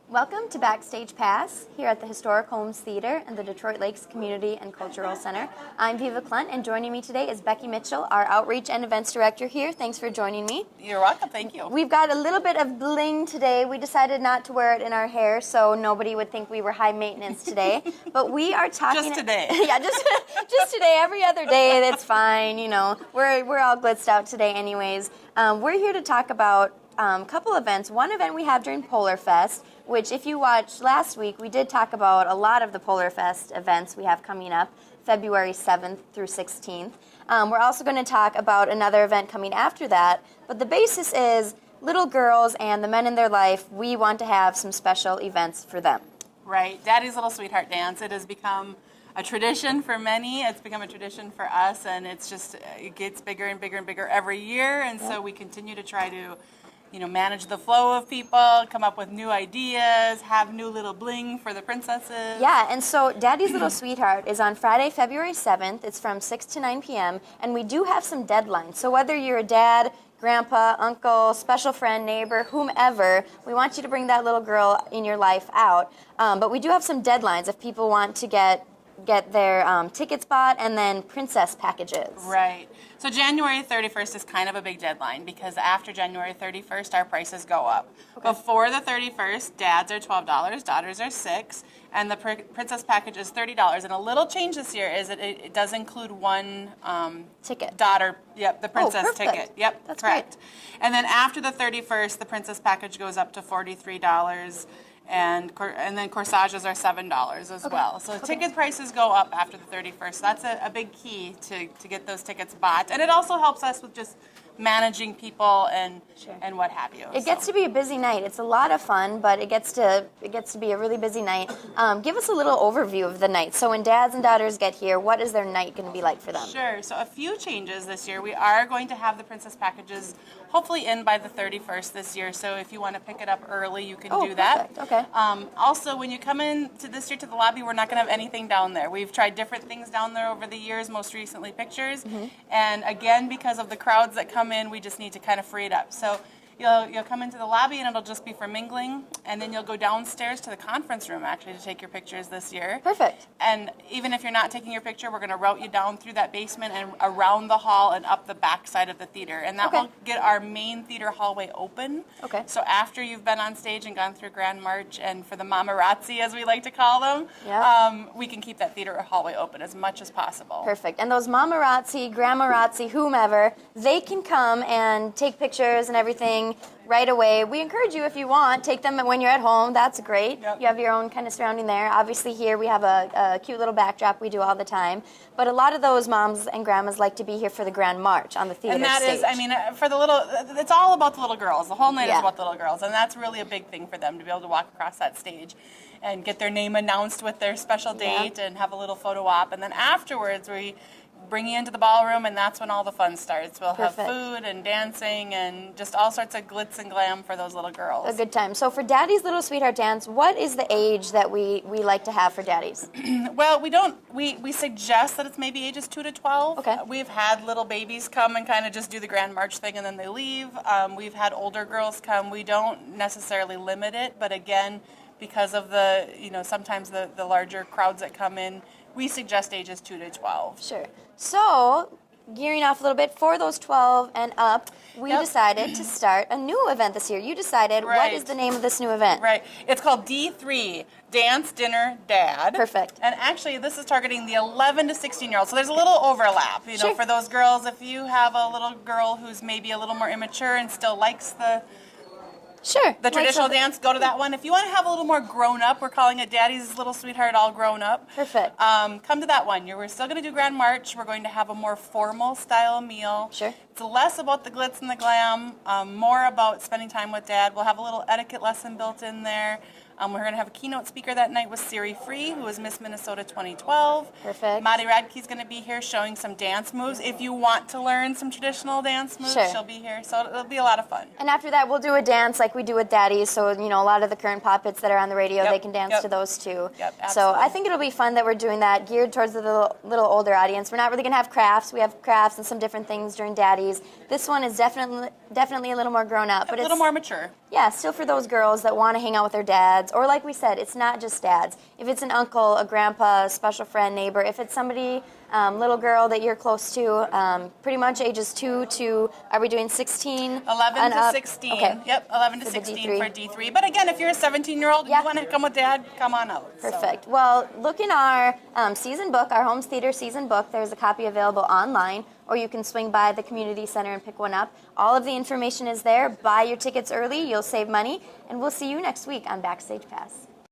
Welcome to Backstage Pass here at the Historic Homes Theater and the Detroit Lakes Community and Cultural Center. I'm Viva Clunt, and joining me today is Becky Mitchell, our Outreach and Events Director here. Thanks for joining me. You're welcome, thank you. We've got a little bit of bling today. We decided not to wear it in our hair so nobody would think we were high maintenance today. But we are talking... Just today. Yeah, just today. Every other day, that's fine. You know, we're all blitzed out today anyways. We're here to talk about a couple events. One event we have during Polar Fest, which if you watched last week, we did talk about a lot of the Polar Fest events we have coming up, February 7th through 16th. We're also going to talk about another event coming after that, but the basis is little girls and the men in their life, we want to have some special events for them. Right. Daddy's Little Sweetheart Dance. It has become a tradition for many. It's become a tradition for us, and it's just, it gets bigger and bigger and bigger every year, and so we continue to try to manage the flow of people, come up with new ideas, have new little bling for the princesses. Yeah, and so Daddy's Little Sweetheart is on Friday, February 7th. It's from 6 to 9 p.m., and we do have some deadlines. So whether you're a dad, grandpa, uncle, special friend, neighbor, whomever, we want you to bring that little girl in your life out. But we do have some deadlines if people want to get their tickets bought, and then princess packages. Right. So January 31st is kind of a big deadline because after January 31st, our prices go up. Okay. Before the 31st, dads are $12, daughters are $6, and the princess package is $30. And a little change this year is that it does include one ticket. Daughter, yep, the princess perfect. ticket. Yep, that's correct. Great. And then after the 31st, the princess package goes up to $43. And then corsages are $7 as well. So ticket prices go up after the 31st. That's a big key to get those tickets bought. And it also helps us with just managing people and what have you. It gets to be a busy night. It's a lot of fun, but it gets to be a really busy night. Give us a little overview of the night. So when dads and daughters get here, what is their night going to be like for them? Sure. So a few changes this year. We are going to have the princess packages hopefully in by the 31st this year. So if you want to pick it up early, you can do that. Okay. Also, when you come in to this year to the lobby, we're not going to have anything down there. We've tried different things down there over the years, most recently pictures. Mm-hmm. And again, because of the crowds that come in, we just need to kind of free it up. So you'll come into the lobby and it'll just be for mingling, and then you'll go downstairs to the conference room actually to take your pictures this year. Perfect. And even if you're not taking your picture, we're going to route you down through that basement and around the hall and up the back side of the theater. And that will get our main theater hallway open. Okay. So after you've been on stage and gone through Grand March and for the mamarazzi, as we like to call them, we can keep that theater hallway open as much as possible. Perfect. And those mamarazzi, grandmarazzi, whomever, they can come and take pictures and everything right away. We encourage you, if you want, take them when you're at home. That's great. Yep. You have your own kind of surrounding there. Obviously here we have a cute little backdrop we do all the time. But a lot of those moms and grandmas like to be here for the Grand March on the theater stage. And that stage. is, I mean, for the little, it's all about the little girls. The whole night is about the little girls. And that's really a big thing for them to be able to walk across that stage and get their name announced with their special date and have a little photo op. And then afterwards we bring you into the ballroom, and that's when all the fun starts. We'll have food and dancing and just all sorts of glitz and glam for those little girls. A good time. So for Daddy's Little Sweetheart Dance, what is the age that we like to have for daddies? Well, we suggest that it's maybe ages 2 to 12. Okay. We've had little babies come and kind of just do the Grand March thing and then they leave. We've had older girls come. We don't necessarily limit it, but again, because of the, sometimes the larger crowds that come in, we suggest ages 2 to 12. Sure. So, gearing off a little bit, for those 12 and up, we decided to start a new event this year. You decided, what is the name of this new event? Right. It's called D3, Dance Dinner Dad. Perfect. And actually, this is targeting the 11 to 16-year-olds. So there's a little overlap, for those girls. If you have a little girl who's maybe a little more immature and still likes the traditional dance, go to that one. If you want to have a little more grown up, we're calling it Daddy's Little Sweetheart All Grown Up. Perfect. Come to that one. We're still going to do Grand March. We're going to have a more formal style meal. Sure. It's less about the glitz and the glam, more about spending time with Dad. We'll have a little etiquette lesson built in there. We're going to have a keynote speaker that night with Siri Free, who was Miss Minnesota 2012. Perfect. Madi Radke's going to be here showing some dance moves. If you want to learn some traditional dance moves, she'll be here. So it'll be a lot of fun. And after that, we'll do a dance like we do with Daddies. So, a lot of the current pop hits that are on the radio, they can dance to those too. Yep, absolutely. So I think it'll be fun that we're doing that, geared towards the little older audience. We're not really going to have crafts. We have crafts and some different things during Daddies. activities. This one is definitely a little more grown up, but a little more mature. Yeah, still for those girls that want to hang out with their dads, or like we said, it's not just dads. If it's an uncle, a grandpa, a special friend, neighbor, if it's somebody, little girl that you're close to, pretty much ages 2 to, are we doing 16? 11 to 16. Okay. Yep, 11 to For 16 D3. for D3. But again, if you're a 17-year-old and you want to come with dad, come on out. Perfect. So. Well, look in our season book, our Homes Theater season book. There's a copy available online, or you can swing by the community center and pick one up. All of the information is there. Buy your tickets early. You'll save money. And we'll see you next week on Backstage Pass.